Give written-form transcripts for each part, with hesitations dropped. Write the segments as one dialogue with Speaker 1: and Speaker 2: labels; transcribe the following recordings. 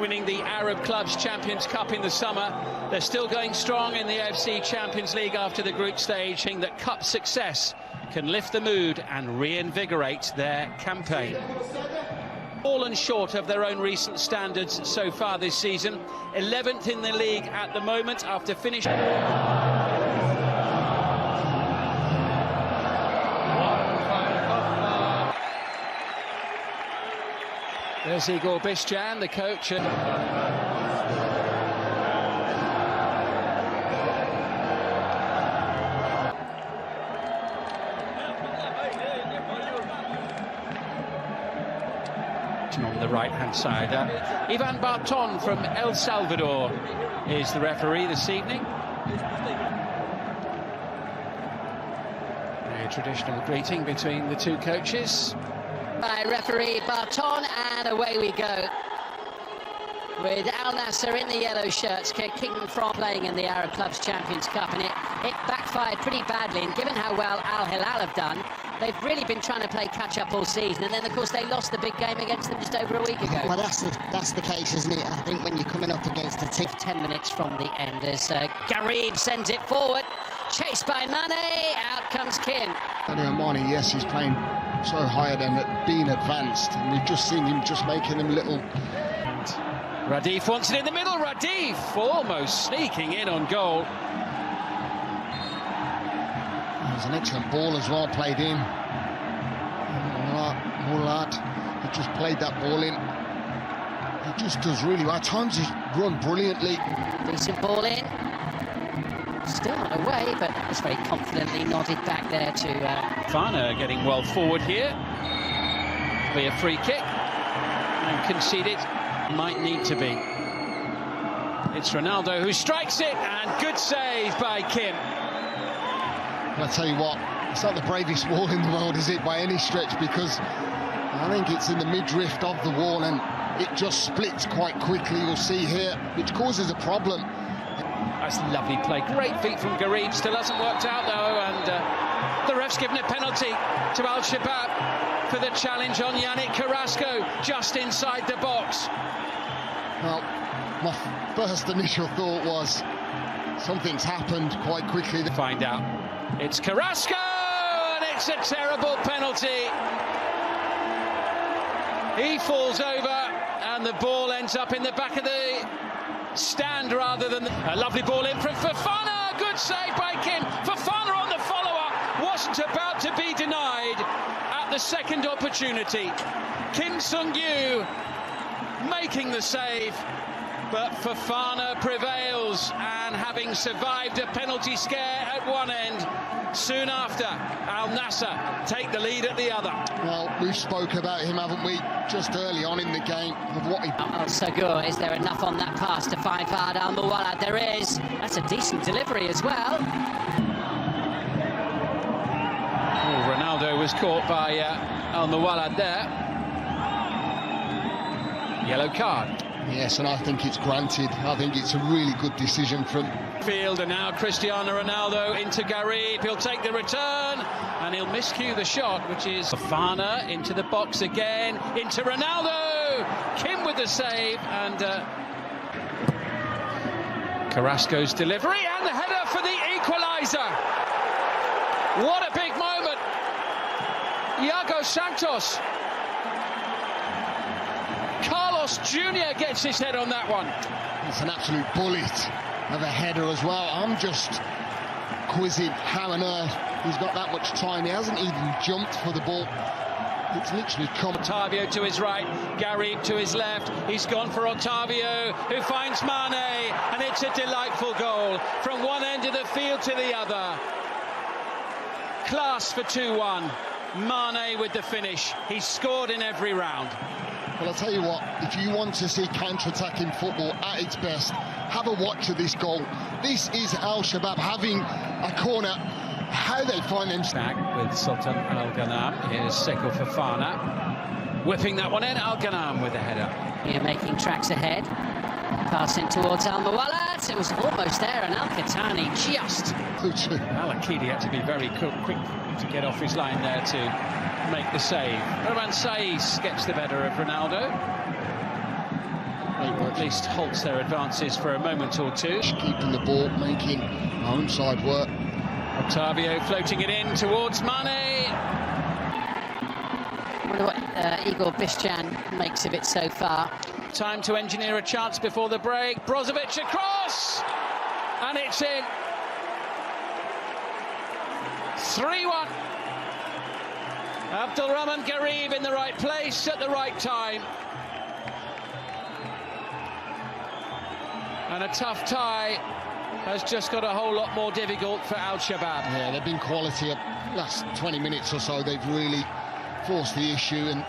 Speaker 1: winning the Arab Clubs Champions Cup in the summer. They're still going strong in the AFC Champions League after the group stage, saying that cup success can lift the mood and reinvigorate their campaign. Fallen short of their own recent standards so far this season. 11th in the league at the moment after finishing. There's Igor Bišćan, the coach. On the right-hand side, Ivan Barton from El Salvador is the referee this evening. A traditional greeting between the two coaches.
Speaker 2: By referee Barton, and away we go. With Al Nassr in the yellow shirts, kicking from playing in the Arab Clubs Champions Cup, and it backfired pretty badly. And given how well Al Hilal have done, they've really been trying to play catch-up all season, and then of course they lost the big game against them just over a week ago.
Speaker 3: Well, that's the case, isn't it? I think when you're coming up against a team.
Speaker 2: 10 minutes from the end as Garib sends it forward, chased by Mane, out comes Kim.
Speaker 4: Mane, yes, he's playing so higher than being advanced, and we've just seen him just making them little.
Speaker 1: Radif wants it in the middle. Radif almost sneaking in on goal.
Speaker 4: There's an excellent ball as well played in. Mulat, he just played that ball in. He just does really well. At times he's run brilliantly.
Speaker 2: Decent ball in. Still not away, but that was very confidently nodded back there to...
Speaker 1: Fofana getting well forward here. Be a free kick. And conceded. Might need to be. It's Ronaldo who strikes it, and good save by Kim.
Speaker 4: I'll tell you what, it's not the bravest wall in the world, is it, by any stretch, because I think it's in the midriff of the wall and it just splits quite quickly, you'll see here, which causes a problem.
Speaker 1: That's lovely play. Great feet from Garib. Still hasn't worked out, though, and the ref's given a penalty to Al Shabab for the challenge on Yannick Carrasco, just inside the box.
Speaker 4: Well, my first initial thought was something's happened quite quickly.
Speaker 1: To find out. It's Carrasco, and it's a terrible penalty. He falls over, and the ball ends up in the back of the stand rather than a lovely ball in from Fofana. Good save by Kim. Fofana on the follow-up, wasn't about to be denied at the second opportunity. Kim Sung-yu making the save, but Fofana prevails, and having survived a penalty scare at one end, soon after Al Nassr take the lead at the other.
Speaker 4: Well, we've spoke about him, haven't we, just early on in the game, of what he...
Speaker 2: Al Sagur, is there enough on that pass to find Fahad Al Muwallad? There is. That's a decent delivery as well.
Speaker 1: Oh, Ronaldo was caught by Al Muwallad there. Yellow card.
Speaker 4: Yes, and I think it's granted. I think it's a really good decision from...
Speaker 1: Field, and now Cristiano Ronaldo into Garib. He'll take the return, and he'll miscue the shot, which is Fofana into the box again, into Ronaldo. Kim with the save, and Carrasco's delivery, and the header for the equaliser. What a big moment. Iago Santos. Carlos Jr. gets his head on that one.
Speaker 4: It's an absolute bullet of a header as well. I'm just quizzing how on earth he's got that much time. He hasn't even jumped for the ball. It's literally come.
Speaker 1: Otavio to his right, Garib to his left. He's gone for Otavio, who finds Mane, and it's a delightful goal from one end of the field to the other. Class for 2-1. Mane with the finish. He's scored in every round.
Speaker 4: Well, I'll tell you what, if you want to see counter-attacking football at its best, have a watch of this goal. This is Al Shabab having a corner. How they find them...
Speaker 1: Back with Sultan Al Ghanam. Here's Seko Fofana. Whipping that one in. Al Ghanam with the header.
Speaker 2: Here making tracks ahead. Passing towards Al Muwallad. It was almost there, and Al Khattani just...
Speaker 1: Al Akidi had to be very quick to get off his line there to make the save. Roman Saiz gets the better of Ronaldo.
Speaker 4: Great work
Speaker 1: at least halts their advances for a moment or two.
Speaker 4: Keeping the ball, making our own side work.
Speaker 1: Otavio floating it in towards Mane.
Speaker 2: I wonder what Igor Bišćan makes of it so far.
Speaker 1: Time to engineer a chance before the break. Brozovic across, and it's in. 3-1. Abdulrahman Garib in the right place at the right time. And a tough tie has just got a whole lot more difficult for Al Shabab.
Speaker 4: Yeah, they've been quality at last 20 minutes or so. They've really forced the issue and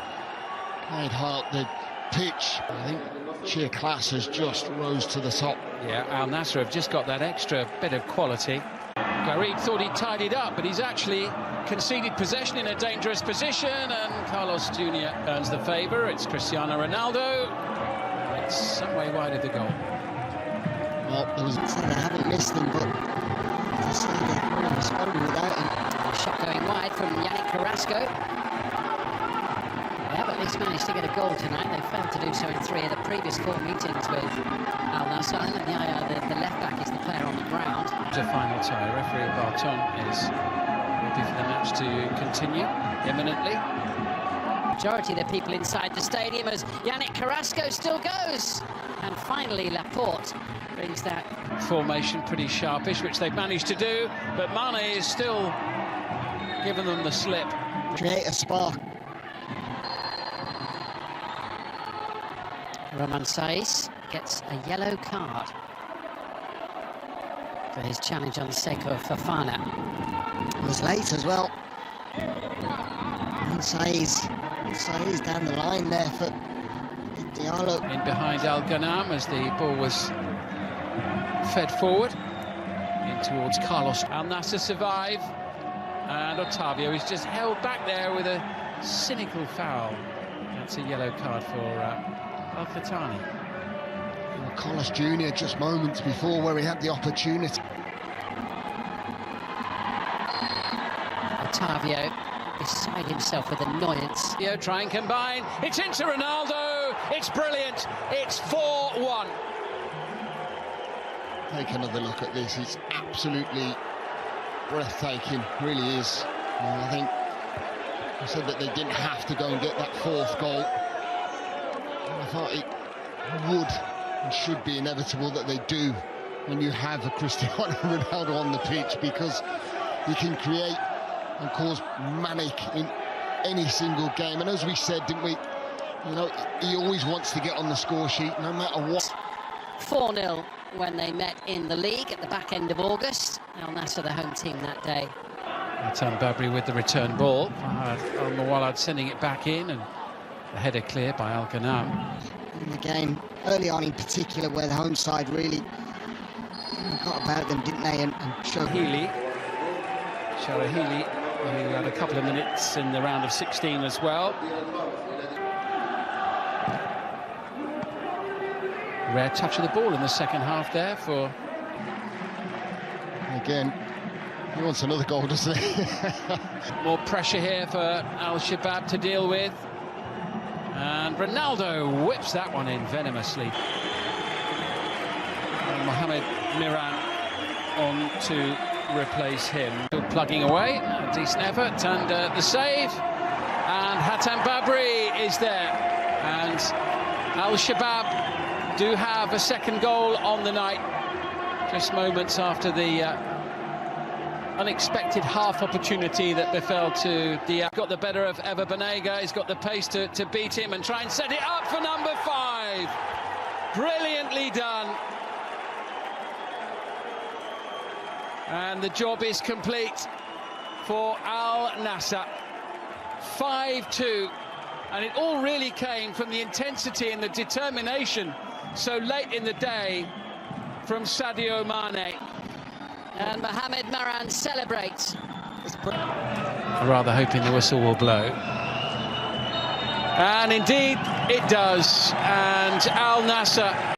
Speaker 4: made hard the pitch. I think sheer class has just rose to the top.
Speaker 1: Yeah, Al Nassr have just got that extra bit of quality. Garib thought he'd tidied up, but he's actually conceded possession in a dangerous position, and Carlos Jr. earns the favour. It's Cristiano Ronaldo. It's some way wide of the goal.
Speaker 3: Well, there was they haven't missed them, but they say they've responded without him.
Speaker 2: A shot going wide from Yannick Carrasco. They have at least managed to get a goal tonight. They failed to do so in 3 of the previous 4 meetings with Al Nassr. And the left back is the player on the ground.
Speaker 1: The final tie. Referee Barton is ready for the match to continue imminently.
Speaker 2: Majority of the people inside the stadium as Yannick Carrasco still goes. And finally Laporte brings that
Speaker 1: Formation pretty sharpish, which they've managed to do, but Mane is still giving them the slip.
Speaker 3: Create a spark.
Speaker 2: Romain Saiz gets a yellow card for his challenge on Seko Fofana.
Speaker 3: It was late as well. And Saiz down the line there for Diallo.
Speaker 1: In behind Al Ghanam as the ball was fed forward in towards Carlos. Al Nassr survive, and Otavio is just held back there with a cynical foul. That's a yellow card for Al Khattani.
Speaker 4: Carlos Jr. just moments before where he had the opportunity.
Speaker 2: Otavio beside himself with annoyance.
Speaker 1: Try and combine. It's into Ronaldo. It's brilliant. It's 4-1.
Speaker 4: Take another look at this. It's absolutely breathtaking, really is. I think I said that they didn't have to go and get that 4th goal. I thought it would and should be inevitable that they do when you have a Cristiano Ronaldo on the pitch, because he can create and cause manic in any single game. And as we said, didn't we, he always wants to get on the score sheet no matter what.
Speaker 2: 4-0 when they met in the league at the back end of August. Al Nassr, the home team that day.
Speaker 1: Hatem Babri with the return ball. Al-Muwallad sending it back in, and the header clear by Al Ghanam.
Speaker 3: In the game, early on in particular, where the home side really got about them, didn't they? And
Speaker 1: Sharahili, who had a couple of minutes in the round of 16 as well. Rare touch of the ball in the second half there for...
Speaker 4: Again, he wants another goal, doesn't he?
Speaker 1: More pressure here for Al Shabab to deal with. And Ronaldo whips that one in venomously. And Mohamed Miran on to replace him. Still plugging away, a decent effort, and the save. And Hatem Babri is there. And Al Shabab do have a second goal on the night, just moments after the unexpected half opportunity that befell to Diaz. Got the better of Ever Banega. He's got the pace to beat him and try and set it up for number 5. Brilliantly done. And the job is complete for Al Nassr. 5-2. And it all really came from the intensity and the determination so late in the day from Sadio Mane.
Speaker 2: And Mohamed Miran celebrates.
Speaker 1: Rather hoping the whistle will blow. And indeed it does. And Al Nassr